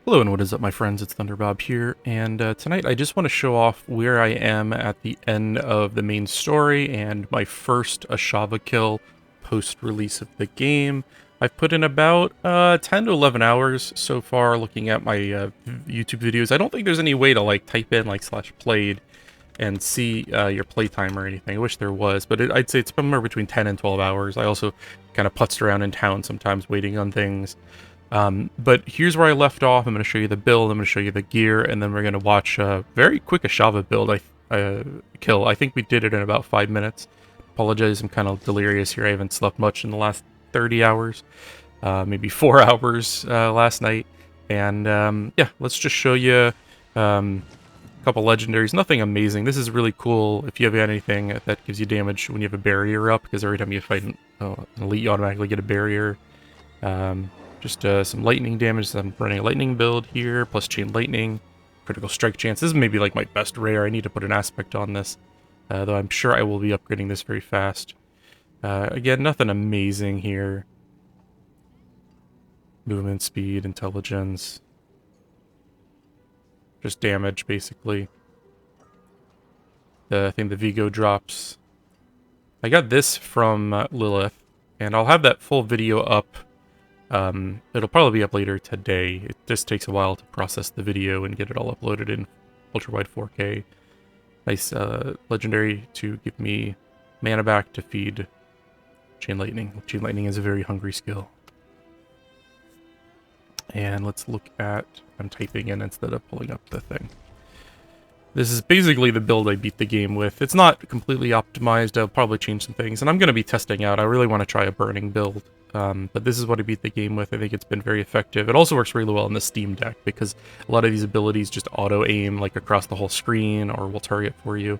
Hello and what is up, my friends? It's ThunderBob here, and tonight I just want to show off where I am at the end of the main story and my first Ashava kill post-release of the game. I've put in about 10 to 11 hours so far looking at my YouTube videos. I don't think there's any way to like type in like /played and see your playtime or anything. I wish there was, but I'd say it's somewhere between 10 and 12 hours. I also kind of putzed around in town sometimes waiting on things. But here's where I left off. I'm going to show you the build, I'm going to show you the gear, and then we're going to watch a very quick Ashava build kill. I think we did it in about 5 minutes. Apologize, I'm kind of delirious here. I haven't slept much in the last 30 hours, maybe 4 hours last night. And yeah, let's just show you a couple legendaries. Nothing amazing. This is really cool if you have anything that gives you damage when you have a barrier up, because every time you fight an elite, you automatically get a barrier. Just some lightning damage. I'm running a lightning build here, plus chain lightning, critical strike chance. This is maybe like my best rare. I need to put an aspect on this, though I'm sure I will be upgrading this very fast. Again, nothing amazing here. Movement, speed, intelligence. Just damage, basically. I think the Vigo drops. I got this from Lilith, and I'll have that full video up. It'll probably be up later today. It just takes a while to process the video and get it all uploaded in ultra-wide 4K. Nice legendary to give me mana back to feed Chain Lightning. Chain Lightning is a very hungry skill. And let's look at... I'm typing in instead of pulling up the thing. This is basically the build I beat the game with. It's not completely optimized. I'll probably change some things. And I'm going to be testing out. I really want to try a burning build. But this is what I beat the game with. I think it's been very effective. It also works really well in the Steam Deck because a lot of these abilities just auto-aim like across the whole screen or will target for you.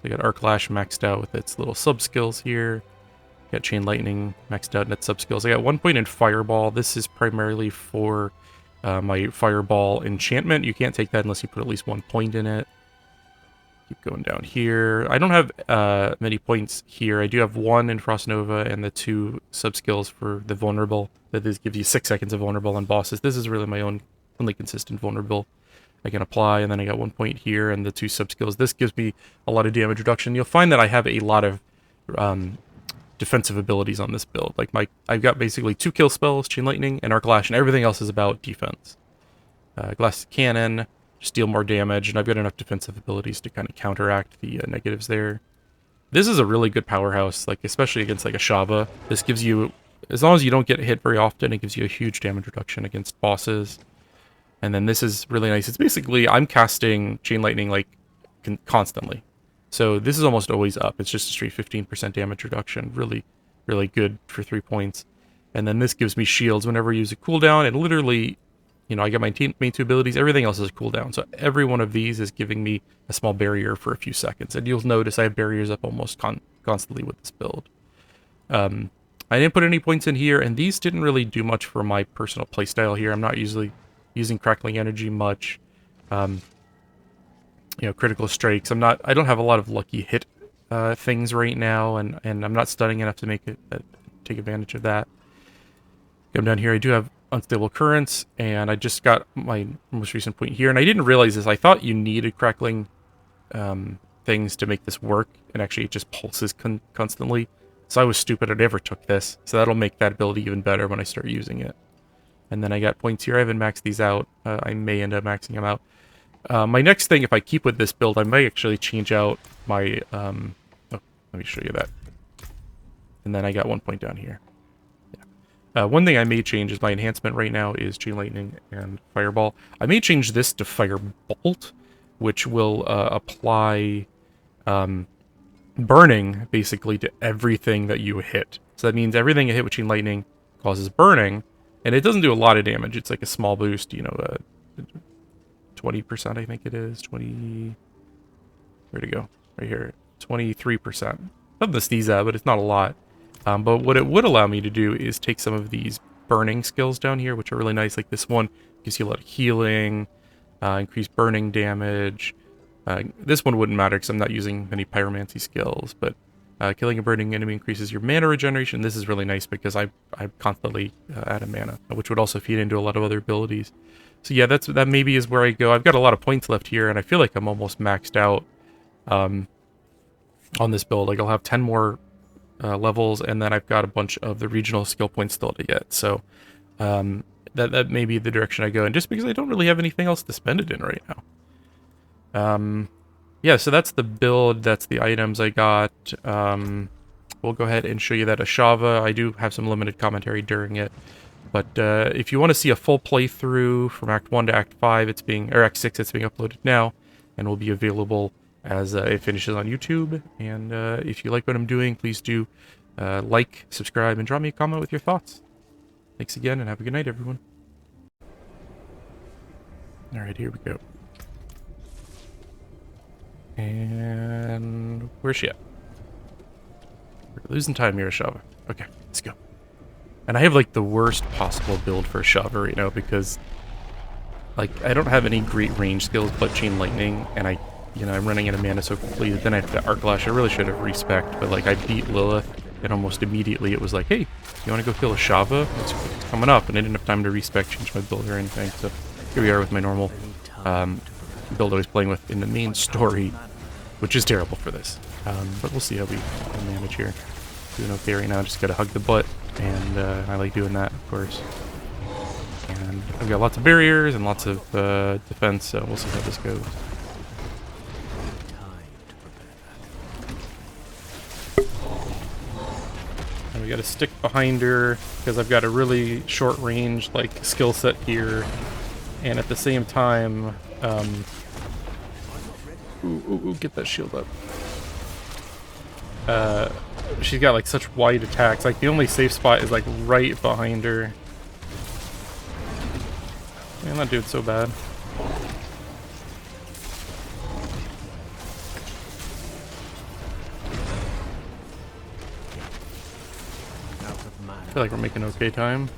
I got Arc Lash maxed out with its little sub-skills here. Got Chain Lightning maxed out in its sub-skills. I got 1 point in Fireball. This is primarily for my Fireball enchantment. You can't take that unless you put at least 1 point in it. Keep going down here. I don't have many points here. I do have 1 in Frost Nova and the 2 sub-skills for the vulnerable. That gives you 6 seconds of vulnerable on bosses. This is really my only consistent vulnerable I can apply. And then I got 1 point here and the 2 sub-skills. This gives me a lot of damage reduction. You'll find that I have a lot of defensive abilities on this build. Like I've got basically 2 kill spells, Chain Lightning and Arc Lash, and everything else is about defense. Glass Cannon. Just deal more damage, and I've got enough defensive abilities to kind of counteract the negatives there. This is a really good powerhouse, like especially against like Ashava. This gives you, as long as you don't get hit very often, it gives you a huge damage reduction against bosses. And then this is really nice. It's basically, I'm casting Chain Lightning like constantly. So this is almost always up. It's just a straight 15% damage reduction. Really, really good for 3 points. And then this gives me shields whenever I use a cooldown. And literally, you know, I got my main 2 abilities, everything else is a cooldown. So every one of these is giving me a small barrier for a few seconds. And you'll notice I have barriers up almost constantly with this build. I didn't put any points in here, and these didn't really do much for my personal playstyle here. I'm not usually using Crackling Energy much. You know, critical strikes. I don't have a lot of lucky hit things right now, and I'm not stunning enough to make it take advantage of that. Come down here, I do have Unstable Currents, and I just got my most recent point here, and I didn't realize this. I thought you needed crackling things to make this work, and actually it just pulses constantly. So I was stupid, I never took this. So that'll make that ability even better when I start using it. And then I got points here. I haven't maxed these out. I may end up maxing them out. My next thing, if I keep with this build, I might actually change out my... oh, let me show you that. And then I got 1 point down here. One thing I may change is my enhancement right now is Chain Lightning and Fireball. I may change this to Firebolt, which will apply burning, basically, to everything that you hit. So that means everything you hit with Chain Lightning causes burning, and it doesn't do a lot of damage. It's like a small boost, you know, 20% I think it is. 20... Where'd it go? Right here. 23%. Nothing to sneeze at, but it's not a lot. But what it would allow me to do is take some of these burning skills down here, which are really nice. Like this one gives you a lot of healing, increased burning damage. This one wouldn't matter because I'm not using many pyromancy skills, but Killing a burning enemy increases your mana regeneration. This is really nice because I constantly out of mana, which would also feed into a lot of other abilities. So yeah, that maybe is where I go. I've got a lot of points left here, and I feel like I'm almost maxed out on this build. Like I'll have 10 more levels, and then I've got a bunch of the regional skill points still to get. So that may be the direction I go in, just because I don't really have anything else to spend it in right now. Yeah, so that's the build, that's the items I got. We'll go ahead and show you that Ashava. I do have some limited commentary during it. But if you want to see a full playthrough from Act 1 to Act 5, or Act 6, it's being uploaded now, and will be available as it finishes on YouTube. And if you like what I'm doing, please do like, subscribe, and drop me a comment with your thoughts. Thanks again, and have a good night, everyone. Alright, here we go. And where's she at? We're losing time here, Ashava. Okay, let's go. And I have like the worst possible build for Ashava right now because like I don't have any great range skills but Chain Lightning, and I'm running out of mana so quickly that then I have to Arc Lash. I really should have Respect, but like I beat Lilith and almost immediately it was like, hey, you want to go kill Ashava? It's coming up, and I didn't have time to Respect, change my build or anything. So here we are with my normal build I was playing with in the main story, which is terrible for this. But we'll see how we manage here. Doing okay right now, just gotta hug the butt, and I like doing that, of course. And I've got lots of barriers and lots of defense, so we'll see how this goes. And we gotta stick behind her, because I've got a really short range, like, skill set here, and at the same time, get that shield up. She's got like such wide attacks. Like the only safe spot is like right behind her. Yeah, I'm not doing so bad. I feel like we're making okay time.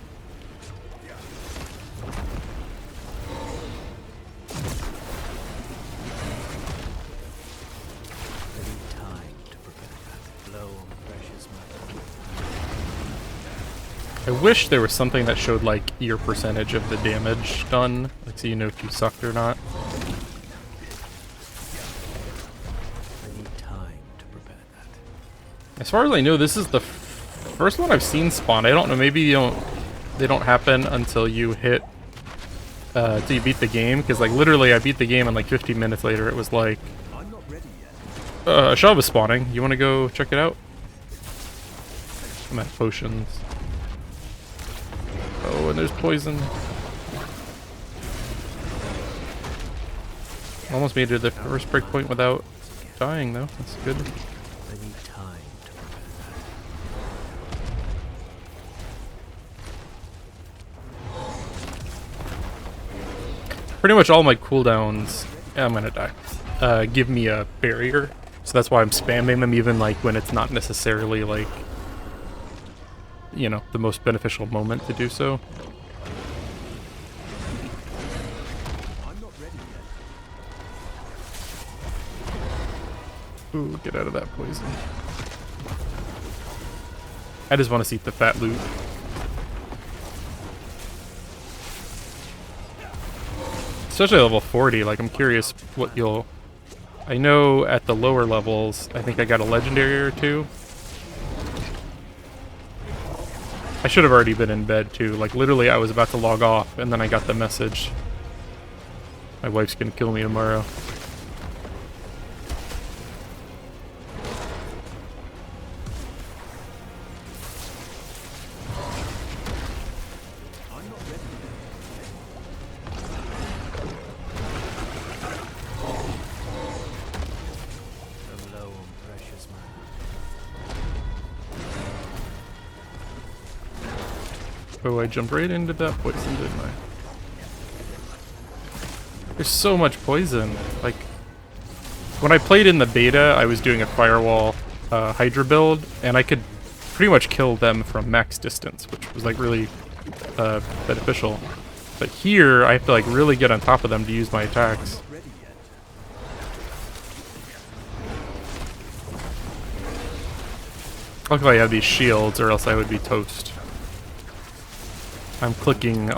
I wish there was something that showed like your percentage of the damage done, like so you know if you sucked or not. I need time to prepare that. As far as I know, this is the first one I've seen spawn. I don't know, maybe they don't happen until you hit till you beat the game, because like literally I beat the game and like 15 minutes later it was like Ashava spawning. You want to go check it out? I'm at potions. Oh, and there's poison. Almost made it to the first breakpoint without dying, though. That's good. I need time to prepare that. Pretty much all my cooldowns, I'm gonna die, give me a barrier. So that's why I'm spamming them, even like when it's not necessarily like, you know, the most beneficial moment to do so. I'm not ready yet. Ooh, get out of that poison. I just want to see the fat loot. Especially level 40, like I'm curious what you'll... I know at the lower levels, I think I got a legendary or two. I should have already been in bed too. Like literally I was about to log off and then I got the message. My wife's gonna kill me tomorrow. I'm not ready yet. I'm low on precious mana. Oh, I jumped right into that poison, didn't I? There's so much poison. Like, when I played in the beta, I was doing a firewall Hydra build, and I could pretty much kill them from max distance, which was like really beneficial. But here, I have to like really get on top of them to use my attacks. Ready yet. Luckily I have these shields, or else I would be toast. I'm clicking...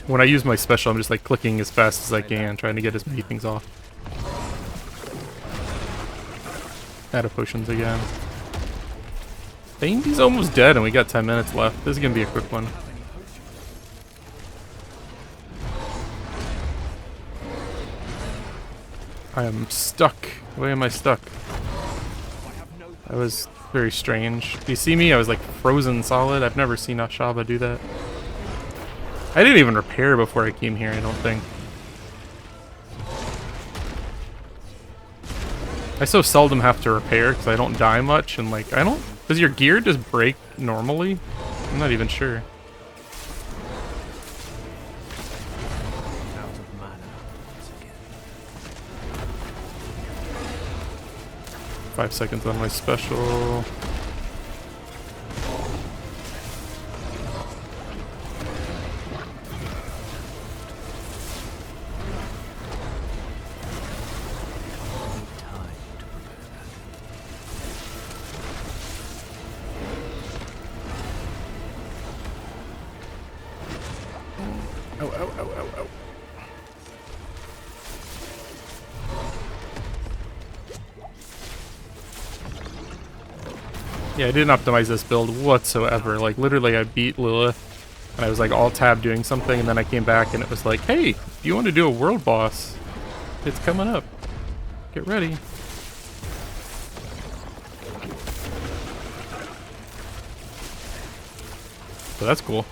When I use my special, I'm just like clicking as fast as I can, trying to get as many things off. Out of potions again. He's almost dead and we got 10 minutes left. This is gonna be a quick one. I am stuck. Why am I stuck? That was very strange. Do you see me? I was like frozen solid. I've never seen Ashava do that. I didn't even repair before I came here, I don't think. I so seldom have to repair because I don't die much, and like, I don't... Does your gear just break normally? I'm not even sure. Out of mana once again. 5 seconds on my special. Need time to prepare. Ow, ow, ow, ow, ow. Yeah, I didn't optimize this build whatsoever. Like, literally, I beat Lilith, and I was like alt-tab doing something, and then I came back, and it was like, hey, you want to do a world boss? It's coming up. Get ready. So that's cool.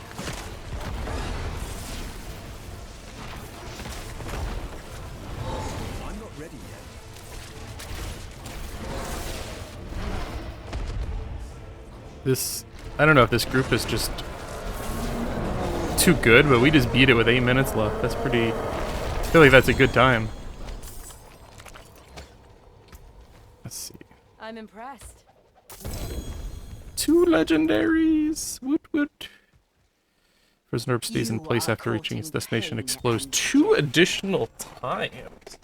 I'm not ready yet. This, I don't know if this group is just too good, but we just beat it with 8 minutes left. That's pretty, I feel like that's a good time. Let's see. I'm impressed. 2 legendaries! Woot woot. Frozen Orb stays in place after reaching its destination. Explodes 2 additional times.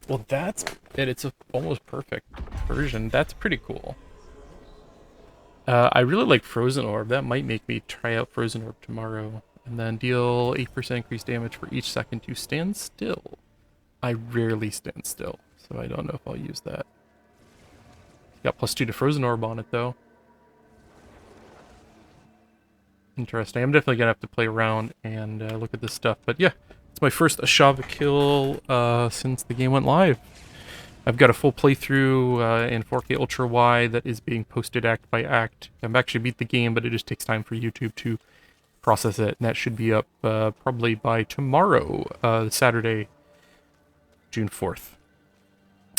Well, that's it. It's a almost perfect version. That's pretty cool. I really like Frozen Orb. That might make me try out Frozen Orb tomorrow. And then deal 8% increased damage for each second you stand still. I rarely stand still, so I don't know if I'll use that. Got +2 to Frozen Orb on it, though. Interesting. I'm definitely gonna have to play around and look at this stuff. But yeah, it's my first Ashava kill since the game went live. I've got a full playthrough in 4K Ultra Wide that is being posted act by act. I've actually beat the game, but it just takes time for YouTube to process it. And that should be up probably by tomorrow, Saturday, June 4th.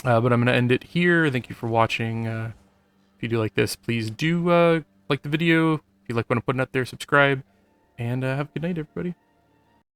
But I'm going to end it here. Thank you for watching. If you do like this, please do like the video. If you like what I'm putting out there, subscribe. And have a good night, everybody.